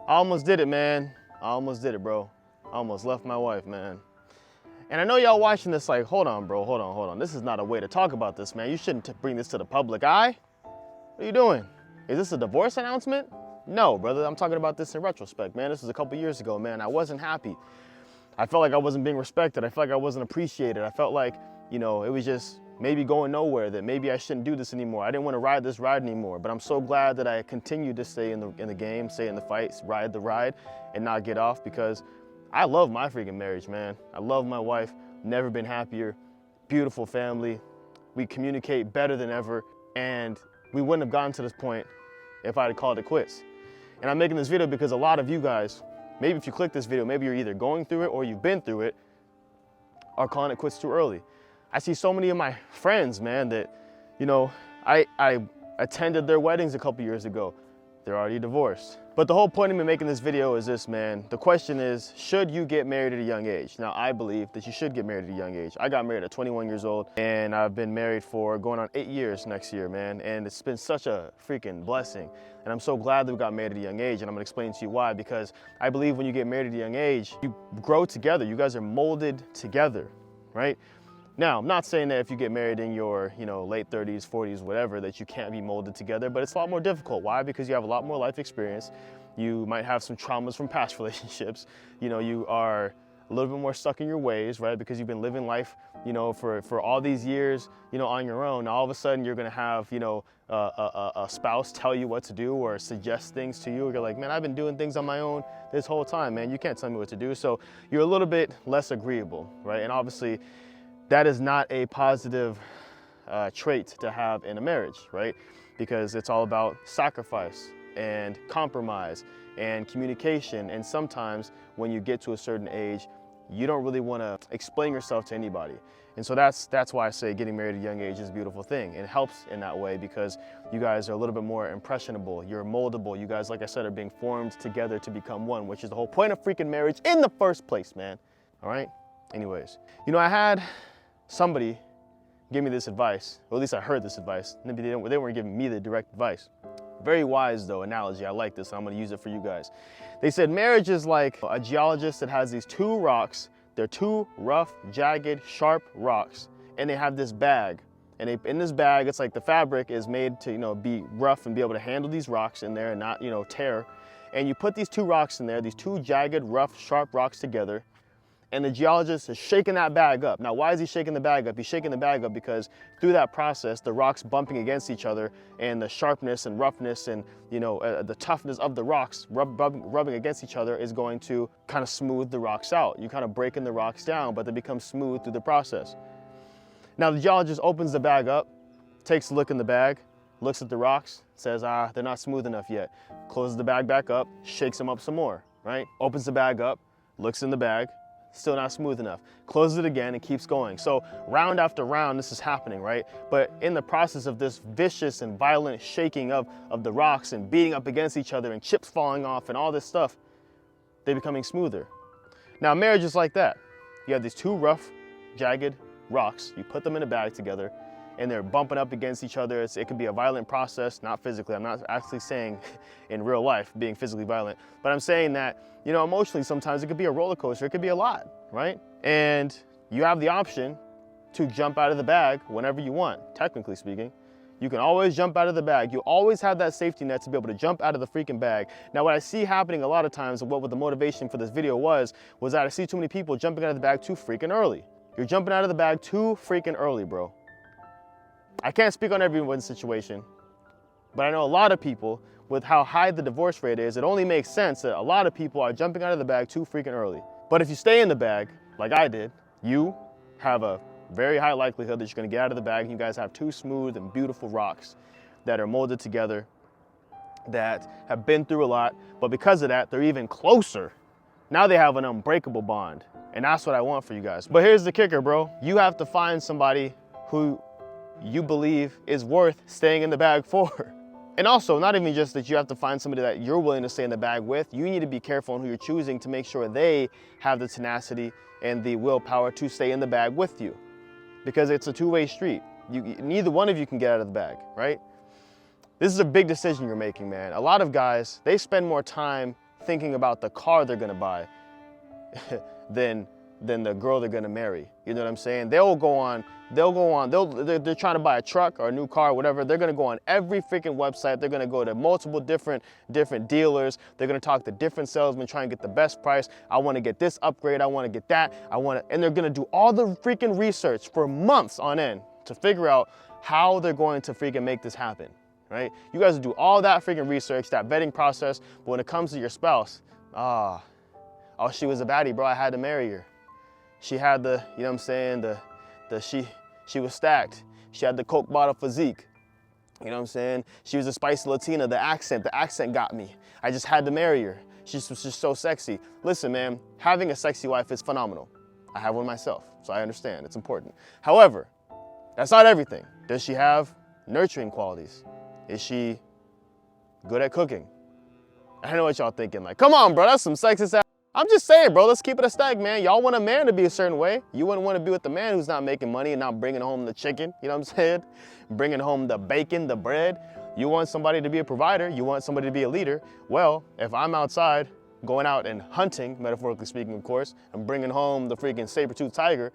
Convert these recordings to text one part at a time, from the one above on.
I almost did it, man. I almost did it, bro. I almost left my wife, man. And I know y'all watching this like, hold on, bro, hold on. This is not a way to talk about this, man. You shouldn't bring this to the public eye. What are you doing? Is this a divorce announcement? No, brother, I'm talking about this in retrospect, man. This was a couple years ago, man. I wasn't happy. I felt like I wasn't being respected. I felt like I wasn't appreciated. I felt like, you know, it was just maybe going nowhere, that maybe I shouldn't do this anymore. I didn't want to ride this ride anymore, but I'm so glad that I continued to stay in the game, stay in the fights, ride the ride, and not get off, because I love my freaking marriage, man. I love my wife, never been happier, beautiful family. We communicate better than ever, and we wouldn't have gotten to this point if I had called it quits. And I'm making this video because a lot of you guys, maybe if you click this video, maybe you're either going through it or you've been through it, are calling it quits too early. I see so many of my friends, man, that, you know, I attended their weddings a couple years ago. They're already divorced. But the whole point of me making this video is this, man. The question is, should you get married at a young age? Now, I believe that you should get married at a young age. I got married at 21 years old, and I've been married for going on 8 years next year, man. And it's been such a freaking blessing. And I'm so glad that we got married at a young age, and I'm gonna explain to you why. Because I believe when you get married at a young age, you grow together. You guys are molded together, right? Now, I'm not saying that if you get married in your, you know, late 30s, 40s, whatever, that you can't be molded together, but it's a lot more difficult. Why? Because you have a lot more life experience. You might have some traumas from past relationships. You know, you are a little bit more stuck in your ways, right? Because you've been living life, you know, for all these years, you know, on your own. Now, all of a sudden, you're gonna have, you know, a spouse tell you what to do or suggest things to you. You're like, man, I've been doing things on my own this whole time, man. You can't tell me what to do. So you're a little bit less agreeable, right? And obviously, that is not a positive trait to have in a marriage, right? Because it's all about sacrifice and compromise and communication. And sometimes when you get to a certain age, you don't really want to explain yourself to anybody. And so that's why I say getting married at a young age is a beautiful thing. It helps in that way because you guys are a little bit more impressionable. You're moldable. You guys, like I said, are being formed together to become one, which is the whole point of freaking marriage in the first place, man. All right? Anyways, you know, I had somebody gave me this advice, or at least I heard this advice. Maybe they weren't giving me the direct advice. Very wise though, analogy. I like this, and I'm gonna use it for you guys. They said marriage is like a geologist that has these two rocks. They're two rough, jagged, sharp rocks, and they have this bag. And in this bag, it's like the fabric is made to, you know, be rough and be able to handle these rocks in there and not, you know, tear. And you put these two rocks in there, these two jagged, rough, sharp rocks together, and the geologist is shaking that bag up. Now, why is he shaking the bag up? He's shaking the bag up because through that process, the rocks bumping against each other and the sharpness and roughness and, you know, the toughness of the rocks rubbing against each other is going to kind of smooth the rocks out. You're kind of breaking the rocks down, but they become smooth through the process. Now, the geologist opens the bag up, takes a look in the bag, looks at the rocks, says, they're not smooth enough yet. Closes the bag back up, shakes them up some more, right? Opens the bag up, looks in the bag, still not smooth enough. Closes it again and keeps going. So round after round, this is happening, right? But in the process of this vicious and violent shaking of the rocks and beating up against each other and chips falling off and all this stuff, they're becoming smoother. Now, marriage is like that. You have these two rough, jagged rocks. You put them in a bag together and they're bumping up against each other. It could be a violent process, not physically. I'm not actually saying in real life being physically violent, but I'm saying that, you know, emotionally sometimes it could be a roller coaster. It could be a lot, right? And you have the option to jump out of the bag whenever you want, technically speaking. You can always jump out of the bag. You always have that safety net to be able to jump out of the freaking bag. Now, what I see happening a lot of times, and what the motivation for this video was that I see too many people jumping out of the bag too freaking early. You're jumping out of the bag too freaking early, bro. I can't speak on everyone's situation, but I know a lot of people, with how high the divorce rate is, it only makes sense that a lot of people are jumping out of the bag too freaking early. But if you stay in the bag, like I did, you have a very high likelihood that you're gonna get out of the bag and you guys have two smooth and beautiful rocks that are molded together, that have been through a lot, but because of that, they're even closer. Now they have an unbreakable bond, and that's what I want for you guys. But here's the kicker, bro. You have to find somebody who you believe is worth staying in the bag for. And also, not even just that you have to find somebody that you're willing to stay in the bag with, you need to be careful on who you're choosing to make sure they have the tenacity and the willpower to stay in the bag with you. Because it's a two-way street. Neither one of you can get out of the bag, right? This is a big decision you're making, man. A lot of guys, they spend more time thinking about the car they're gonna buy than the girl they're gonna marry. You know what I'm saying? They're trying to buy a truck or a new car, whatever. They're gonna go on every freaking website. They're gonna go to multiple different dealers. They're gonna talk to different salesmen, try and get the best price. I wanna get this upgrade, I wanna get that, and they're gonna do all the freaking research for months on end to figure out how they're going to freaking make this happen, right? You guys do all that freaking research, that vetting process, but when it comes to your spouse, oh, she was a baddie, bro, I had to marry her. She had the, you know what I'm saying, she was stacked. She had the Coke bottle physique. You know what I'm saying? She was a spicy Latina, the accent got me. I just had to marry her. She's just so sexy. Listen, man, having a sexy wife is phenomenal. I have one myself, so I understand, it's important. However, that's not everything. Does she have nurturing qualities? Is she good at cooking? I know what y'all thinking, like, come on, bro, that's some sexist ass. I'm just saying, bro, let's keep it a stack, man. Y'all want a man to be a certain way. You wouldn't want to be with the man who's not making money and not bringing home the chicken, you know what I'm saying? Bringing home the bacon, the bread. You want somebody to be a provider. You want somebody to be a leader. Well, if I'm outside, going out and hunting, metaphorically speaking, of course, and bringing home the freaking saber-toothed tiger,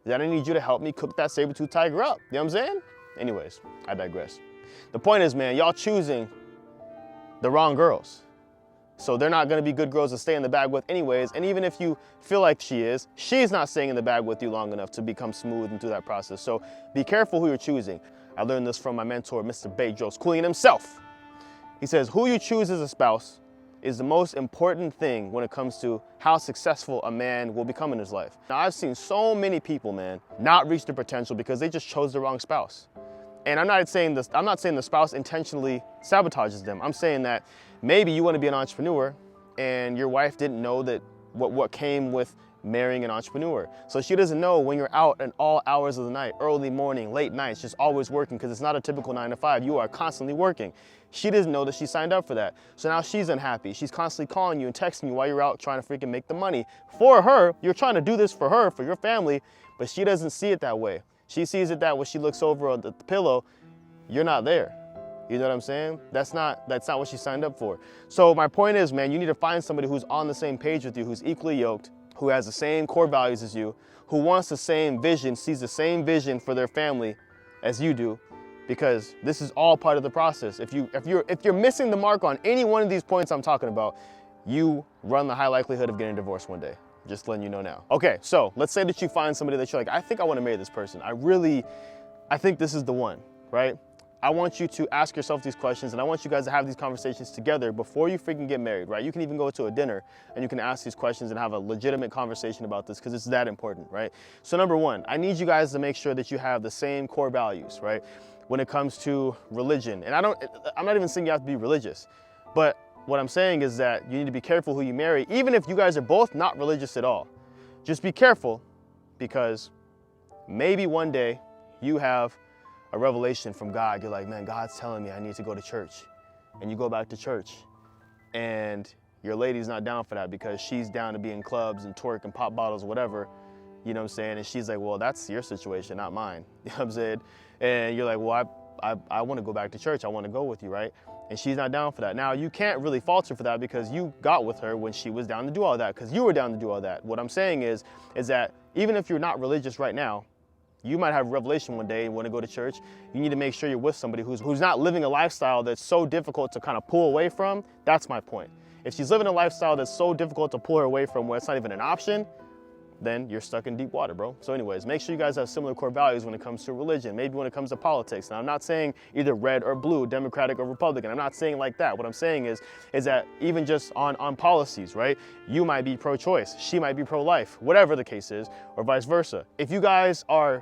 then I need you to help me cook that saber-toothed tiger up. You know what I'm saying? Anyways, I digress. The point is, man, y'all choosing the wrong girls. So they're not gonna be good girls to stay in the bag with anyways, and even if you feel like she's not staying in the bag with you long enough to become smooth and through that process. So be careful who you're choosing. I learned this from my mentor, Mr. Bedros Koulian himself. He says, who you choose as a spouse is the most important thing when it comes to how successful a man will become in his life. Now, I've seen so many people, man, not reach their potential because they just chose the wrong spouse. And I'm not saying the spouse intentionally sabotages them. I'm saying that maybe you want to be an entrepreneur and your wife didn't know that what came with marrying an entrepreneur. So she doesn't know when you're out at all hours of the night, early morning, late nights, just always working, because it's not a typical 9 to 5. You are constantly working. She doesn't know that she signed up for that. So now she's unhappy. She's constantly calling you and texting you while you're out trying to freaking make the money. For her, you're trying to do this for her, for your family, but she doesn't see it that way. She sees it that when she looks over at the pillow, you're not there. You know what I'm saying? That's not what she signed up for. So my point is, man, you need to find somebody who's on the same page with you, who's equally yoked, who has the same core values as you, who wants the same vision, sees the same vision for their family as you do, because this is all part of the process. If you're missing the mark on any one of these points I'm talking about, you run the high likelihood of getting divorced one day. Just letting you know now. Okay, so let's say that you find somebody that you're like, I think I want to marry this person. I think this is the one, right? I want you to ask yourself these questions, and I want you guys to have these conversations together before you freaking get married, right? You can even go to a dinner and you can ask these questions and have a legitimate conversation about this, because it's that important, right? So number one, I need you guys to make sure that you have the same core values, right? When it comes to religion. And I'm not even saying you have to be religious, but what I'm saying is that you need to be careful who you marry, even if you guys are both not religious at all. Just be careful, because maybe one day you have a revelation from God. You're like, man, God's telling me I need to go to church. And you go back to church and your lady's not down for that because she's down to be in clubs and twerk and pop bottles, whatever, you know what I'm saying? And she's like, well, that's your situation, not mine. You know what I'm saying? And you're like, well, I want to go back to church. I want to go with you, right? And she's not down for that. Now, you can't really fault her for that because you got with her when she was down to do all that, because you were down to do all that. What I'm saying is that even if you're not religious right now, you might have a revelation one day and want to go to church. You need to make sure you're with somebody who's not living a lifestyle that's so difficult to kind of pull away from. That's my point. If she's living a lifestyle that's so difficult to pull her away from where it's not even an option, then you're stuck in deep water, bro. So anyways, make sure you guys have similar core values when it comes to religion, maybe when it comes to politics. Now, I'm not saying either red or blue, Democratic or Republican. I'm not saying like that. What I'm saying is that even just on policies, right? You might be pro-choice, she might be pro-life, whatever the case is, or vice versa. If you guys are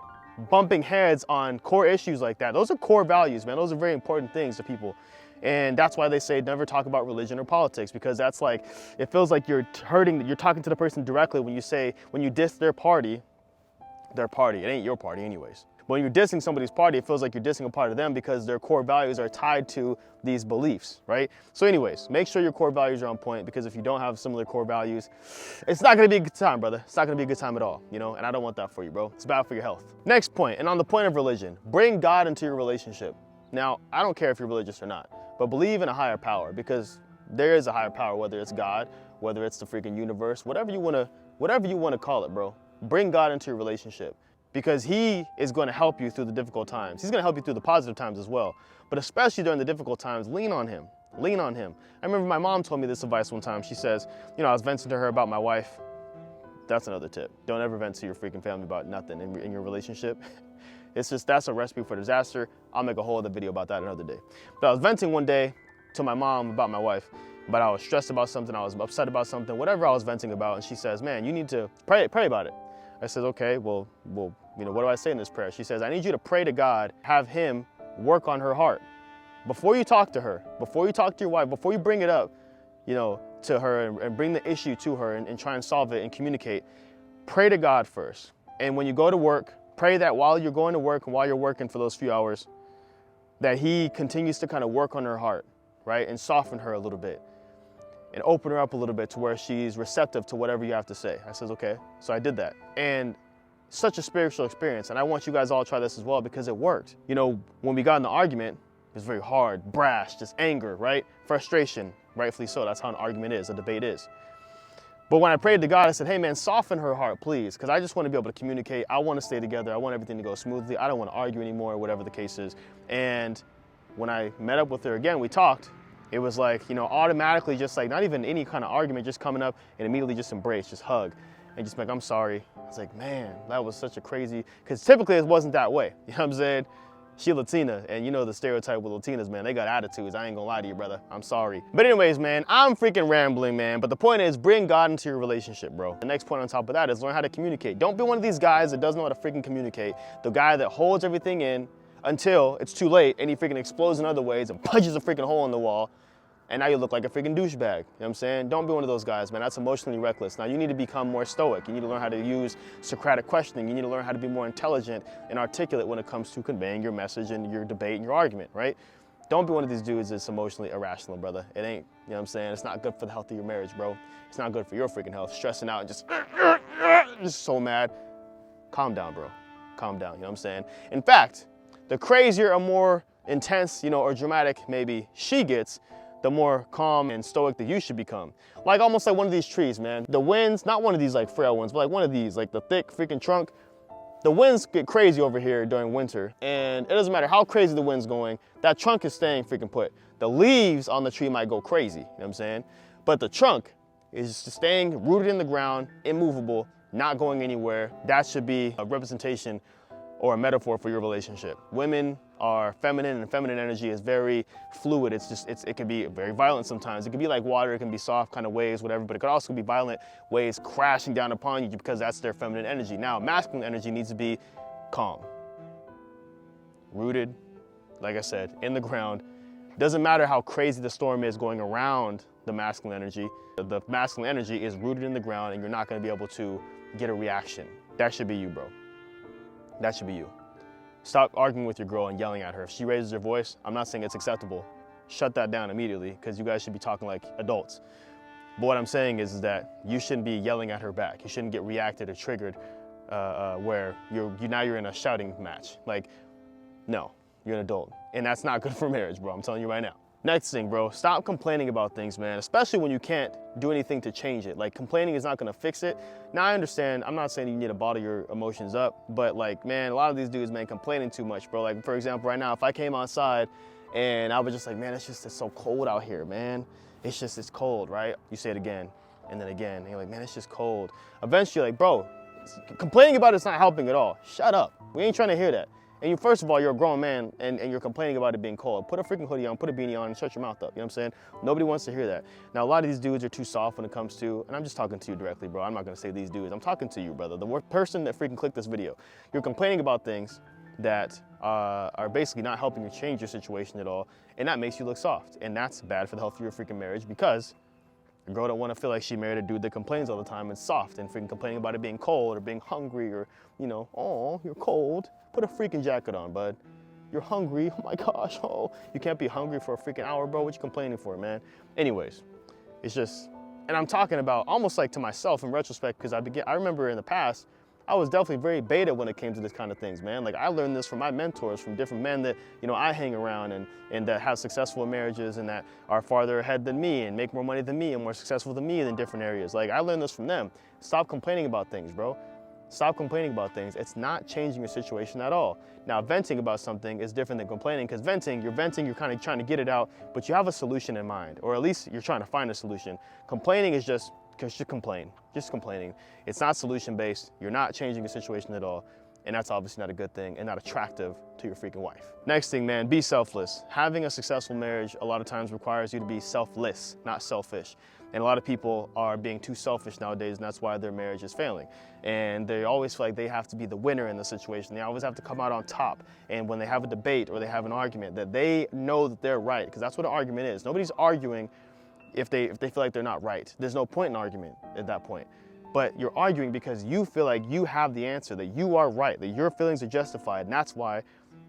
bumping heads on core issues like that, those are core values, man. Those are very important things to people. And that's why they say never talk about religion or politics, because that's like, it feels like you're talking to the person directly when you diss their party, it ain't your party anyways. When you're dissing somebody's party, it feels like you're dissing a part of them because their core values are tied to these beliefs, right? So anyways, make sure your core values are on point, because if you don't have similar core values, it's not gonna be a good time, brother. It's not gonna be a good time at all, you know? And I don't want that for you, bro. It's bad for your health. Next point, and on the point of religion, bring God into your relationship. Now, I don't care if you're religious or not, but believe in a higher power, because there is a higher power, whether it's God, whether it's the freaking universe, whatever you wanna call it, bro. Bring God into your relationship, because he is gonna help you through the difficult times. He's gonna help you through the positive times as well. But especially during the difficult times, lean on him. Lean on him. I remember my mom told me this advice one time. She says, you know, I was venting to her about my wife. That's another tip. Don't ever vent to your freaking family about nothing in your relationship. It's just, that's a recipe for disaster. I'll make a whole other video about that another day. But I was venting one day to my mom about my wife, but I was stressed about something, I was upset about something, whatever I was venting about, and she says, man, you need to pray about it. I said, okay, well, you know, what do I say in this prayer? She says, I need you to pray to God, have him work on her heart. Before you talk to her, before you talk to your wife, before you bring it up, you know, to her and bring the issue to her and try and solve it and communicate, pray to God first. And when you go to work, pray that while you're going to work and while you're working for those few hours, that he continues to kind of work on her heart, right? And soften her a little bit and open her up a little bit to where she's receptive to whatever you have to say. I says, okay. So I did that. And such a spiritual experience. And I want you guys all to try this as well, because it worked. You know, when we got in the argument, it was very hard, brash, just anger, right? Frustration, rightfully so. That's how an argument is, a debate is. But when I prayed to God, I said, hey man, soften her heart, please. Because I just want to be able to communicate. I want to stay together. I want everything to go smoothly. I don't want to argue anymore, whatever the case is. And when I met up with her again, we talked. It was like, you know, automatically just like, not even any kind of argument, just coming up and immediately just embrace, just hug. And just like, I'm sorry. I was like, man, that was such a crazy, because typically it wasn't that way. You know what I'm saying? She Latina, and you know the stereotype with Latinas, man. They got attitudes. I ain't gonna lie to you, brother. I'm sorry. But anyways, man, I'm freaking rambling, man. But the point is, bring God into your relationship, bro. The next point on top of that is learn how to communicate. Don't be one of these guys that doesn't know how to freaking communicate. The guy that holds everything in until it's too late and he freaking explodes in other ways and punches a freaking hole in the wall. And now you look like a freaking douchebag. You know what I'm saying? Don't be one of those guys, man. That's emotionally reckless. Now you need to become more stoic. You need to learn how to use Socratic questioning. You need to learn how to be more intelligent and articulate when it comes to conveying your message and your debate and your argument, right? Don't be one of these dudes that's emotionally irrational, brother. It ain't, you know what I'm saying? It's not good for the health of your marriage, bro. It's not good for your freaking health. Stressing out and just so mad. Calm down, bro. Calm down, you know what I'm saying? In fact, the crazier or more intense, you know, or dramatic maybe she gets, the more calm and stoic that you should become. Like almost like one of these trees, man. The winds, not one of these like frail ones, but like one of these, like the thick freaking trunk. The winds get crazy over here during winter, and it doesn't matter how crazy the wind's going, that trunk is staying freaking put. The leaves on the tree might go crazy, you know what I'm saying? But the trunk is staying rooted in the ground, immovable, not going anywhere. That should be a representation or a metaphor for your relationship. Women are feminine, and feminine energy is very fluid. It can be very violent sometimes. It can be like water, it can be soft kind of waves, whatever, but it could also be violent waves crashing down upon you because that's their feminine energy. Now, masculine energy needs to be calm, rooted, like I said, in the ground. Doesn't matter how crazy the storm is going around the masculine energy. The masculine energy is rooted in the ground, and you're not gonna be able to get a reaction. That should be you, bro. That should be you. Stop arguing with your girl and yelling at her. If she raises her voice, I'm not saying it's acceptable. Shut that down immediately, because you guys should be talking like adults. But what I'm saying is that you shouldn't be yelling at her back. You shouldn't get reacted or triggered where now you're in a shouting match. Like, no, you're an adult. And that's not good for marriage, bro. I'm telling you right now. Next thing, bro, stop complaining about things, man, especially when you can't do anything to change it. Like, complaining is not gonna fix it. Now, I understand, I'm not saying you need to bottle your emotions up, but like, man, a lot of these dudes, man, complaining too much, bro. Like, for example, right now, if I came outside and I was just like, man, it's so cold out here, man. It's cold, right? You say it again, and then again, and you're like, man, it's just cold. Eventually, you're like, bro, complaining about it's not helping at all. Shut up. We ain't trying to hear that. And first of all, you're a grown man and you're complaining about it being cold. Put a freaking hoodie on, put a beanie on, and shut your mouth up. You know what I'm saying? Nobody wants to hear that. Now, a lot of these dudes are too soft when it comes to, and I'm just talking to you directly, bro. I'm not gonna say these dudes. I'm talking to you, brother. The person that freaking clicked this video. You're complaining about things that are basically not helping you change your situation at all, and that makes you look soft. And that's bad for the health of your freaking marriage, because a girl don't want to feel like she married a dude that complains all the time and soft and freaking complaining about it being cold or being hungry or, you know, oh, you're cold. Put a freaking jacket on, bud. You're hungry, oh my gosh, oh. You can't be hungry for a freaking hour, bro. What you complaining for, man? Anyways, it's just, and I'm talking about almost like to myself in retrospect, because I remember in the past, I was definitely very beta when it came to this kind of things, man. Like I learned this from my mentors, from different men that, you know, I hang around and that have successful marriages and that are farther ahead than me and make more money than me and more successful than me in different areas. Like I learned this from them. Stop complaining about things, bro. Stop complaining about things. It's not changing your situation at all. Now, venting about something is different than complaining, because venting, you're kind of trying to get it out, but you have a solution in mind, or at least you're trying to find a solution. Complaining is just complaining. It's not solution-based. You're not changing the situation at all, and that's obviously not a good thing and not attractive to your freaking wife. Next thing, man, be selfless. Having a successful marriage a lot of times requires you to be selfless, not selfish. And a lot of people are being too selfish nowadays, and that's why their marriage is failing. And they always feel like they have to be the winner in the situation. They always have to come out on top. And when they have a debate or they have an argument, that they know that they're right, because that's what an argument is. Nobody's arguing if they feel like they're not right. There's no point in argument at that point. But you're arguing because you feel like you have the answer, that you are right, that your feelings are justified, and that's why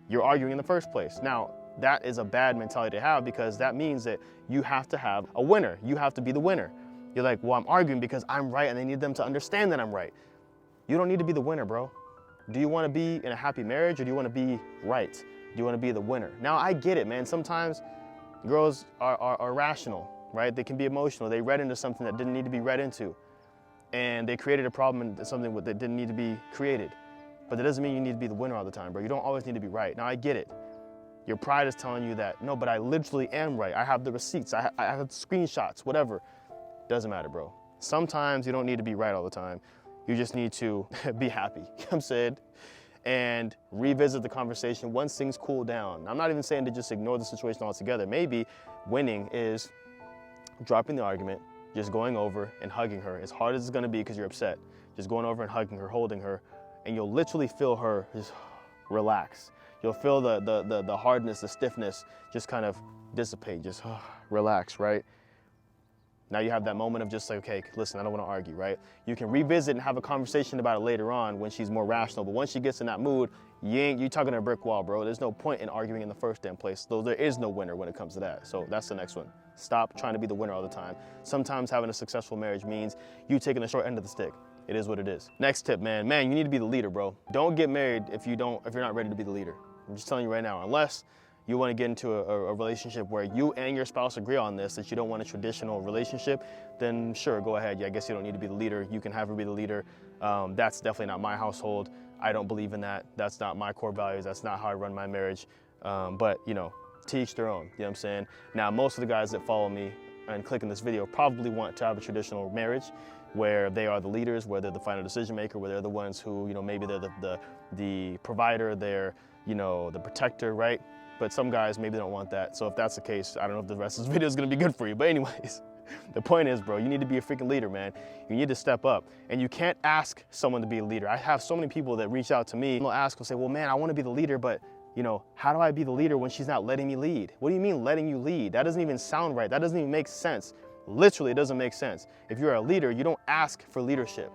you're arguing in the first place. Now, that is a bad mentality to have, because that means that you have to have a winner. You have to be the winner. You're like, well, I'm arguing because I'm right and I need them to understand that I'm right. You don't need to be the winner, bro. Do you want to be in a happy marriage, or do you want to be right? Do you want to be the winner? Now, I get it, man. Sometimes girls are rational, right? They can be emotional. They read into something that didn't need to be read into, and they created a problem in something that didn't need to be created. But that doesn't mean you need to be the winner all the time, bro. You don't always need to be right. Now, I get it. Your pride is telling you that, no, but I literally am right. I have the receipts, I have the screenshots, whatever. Doesn't matter, bro. Sometimes you don't need to be right all the time. You just need to be happy, you know what I'm saying? And revisit the conversation once things cool down. I'm not even saying to just ignore the situation altogether. Maybe winning is dropping the argument, just going over and hugging her, as hard as it's gonna be because you're upset. Just going over and hugging her, holding her, and you'll literally feel her just relax. You'll feel the hardness, the stiffness just kind of dissipate, just relax, right? Now you have that moment of just like, okay, listen, I don't want to argue, right? You can revisit and have a conversation about it later on when she's more rational, but once she gets in that mood, you're talking to a brick wall, bro. There's no point in arguing in the first damn place, though there is no winner when it comes to that. So that's the next one. Stop trying to be the winner all the time. Sometimes having a successful marriage means you taking the short end of the stick. It is what it is. Next tip, man, you need to be the leader, bro. Don't get married if you're not ready to be the leader. I'm just telling you right now, unless you want to get into a relationship where you and your spouse agree on this, that you don't want a traditional relationship, then sure, go ahead. Yeah, I guess you don't need to be the leader. You can have her be the leader. That's definitely not my household. I don't believe in that. That's not my core values. That's not how I run my marriage. But, you know, to each their own, you know what I'm saying? Now, most of the guys that follow me and click in this video probably want to have a traditional marriage where they are the leaders, where they're the final decision maker, where they're the ones who, you know, maybe they're the provider, they're, you know, the protector, right? But some guys maybe don't want that. So if that's the case, I don't know if the rest of this video is gonna be good for you. But anyways, the point is, bro, you need to be a freaking leader, man. You need to step up. And you can't ask someone to be a leader. I have so many people that reach out to me and they'll ask, they'll say, well, man, I wanna be the leader, but you know, how do I be the leader when she's not letting me lead? What do you mean letting you lead? That doesn't even sound right. That doesn't even make sense. Literally, it doesn't make sense. If you're a leader, you don't ask for leadership.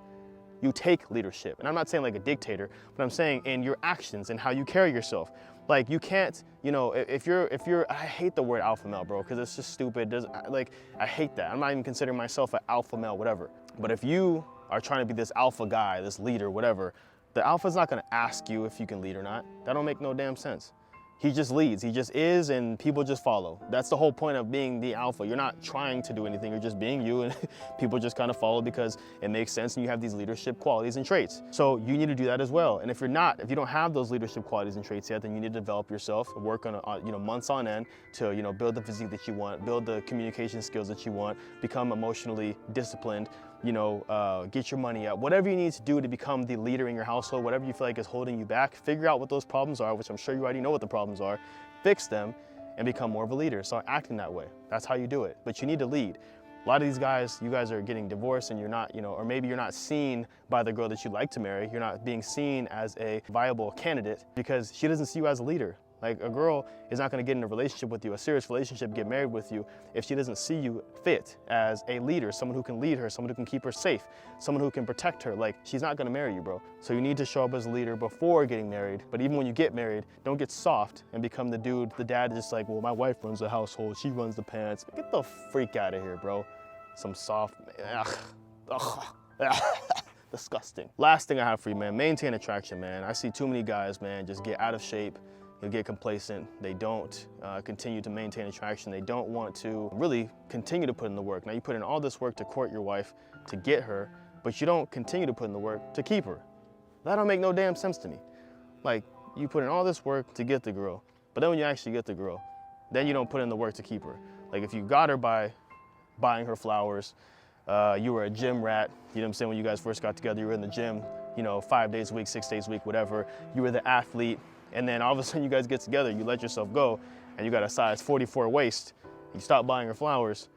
You take leadership. And I'm not saying like a dictator, but I'm saying in your actions and how you carry yourself. Like you can't, you know, if you're, I hate the word alpha male, bro, because it's just stupid. I hate that. I'm not even considering myself an alpha male, whatever. But if you are trying to be this alpha guy, this leader, whatever, the alpha's not gonna ask you if you can lead or not. That don't make no damn sense. He just leads, he just is, and people just follow. That's the whole point of being the alpha. You're not trying to do anything, you're just being you, and people just kind of follow because it makes sense and you have these leadership qualities and traits. So you need to do that as well. And if you don't have those leadership qualities and traits yet, then you need to develop yourself, work on, you know, months on end to, you know, build the physique that you want, build the communication skills that you want, become emotionally disciplined, you know, get your money up, whatever you need to do to become the leader in your household, whatever you feel like is holding you back, figure out what those problems are, which I'm sure you already know what the problems are, fix them, and become more of a leader. Start acting that way. That's how you do it. But you need to lead. A lot of these guys, you guys are getting divorced and you're not, you know, or maybe you're not seen by the girl that you'd like to marry. You're not being seen as a viable candidate because she doesn't see you as a leader. Like a girl is not gonna get in a relationship with you, a serious relationship, get married with you, if she doesn't see you fit as a leader, someone who can lead her, someone who can keep her safe, someone who can protect her. Like, she's not gonna marry you, bro. So you need to show up as a leader before getting married. But even when you get married, don't get soft and become the dude, the dad just like, well, my wife runs the household, she runs the pants. Get the freak out of here, bro. Some soft, Disgusting. Last thing I have for you, man, maintain attraction, man. I see too many guys, man, just get out of shape. They get complacent. They don't continue to maintain attraction. They don't want to really continue to put in the work. Now you put in all this work to court your wife, to get her, but you don't continue to put in the work to keep her. That don't make no damn sense to me. Like, you put in all this work to get the girl, but then when you actually get the girl, then you don't put in the work to keep her. Like, if you got her by buying her flowers, you were a gym rat, you know what I'm saying, when you guys first got together, you were in the gym, you know, 5 days a week, 6 days a week, whatever. You were the athlete, and then all of a sudden you guys get together, you let yourself go, and you got a size 44 waist, you stop buying her flowers,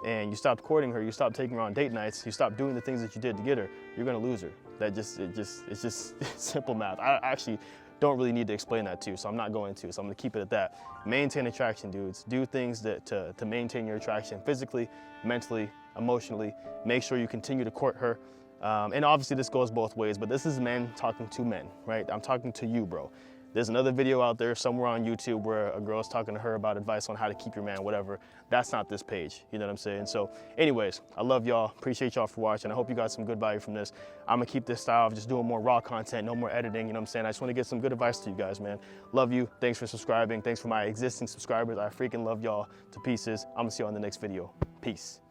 and you stopped courting her, you stopped taking her on date nights, you stopped doing the things that you did to get her, you're gonna lose her. It's just simple math. I actually don't really need to explain that to you, so I'm not going to, so I'm gonna keep it at that. Maintain attraction, dudes. Do things that to maintain your attraction physically, mentally, emotionally. Make sure you continue to court her. And obviously this goes both ways, but this is men talking to men, right? I'm talking to you, bro. There's another video out there somewhere on YouTube where a girl's talking to her about advice on how to keep your man, whatever. That's not this page, you know what I'm saying? So anyways, I love y'all, appreciate y'all for watching. I hope you got some good value from this. I'm gonna keep this style of just doing more raw content, no more editing, you know what I'm saying? I just wanna get some good advice to you guys, man. Love you, thanks for subscribing. Thanks for my existing subscribers. I freaking love y'all to pieces. I'm gonna see you on the next video. Peace.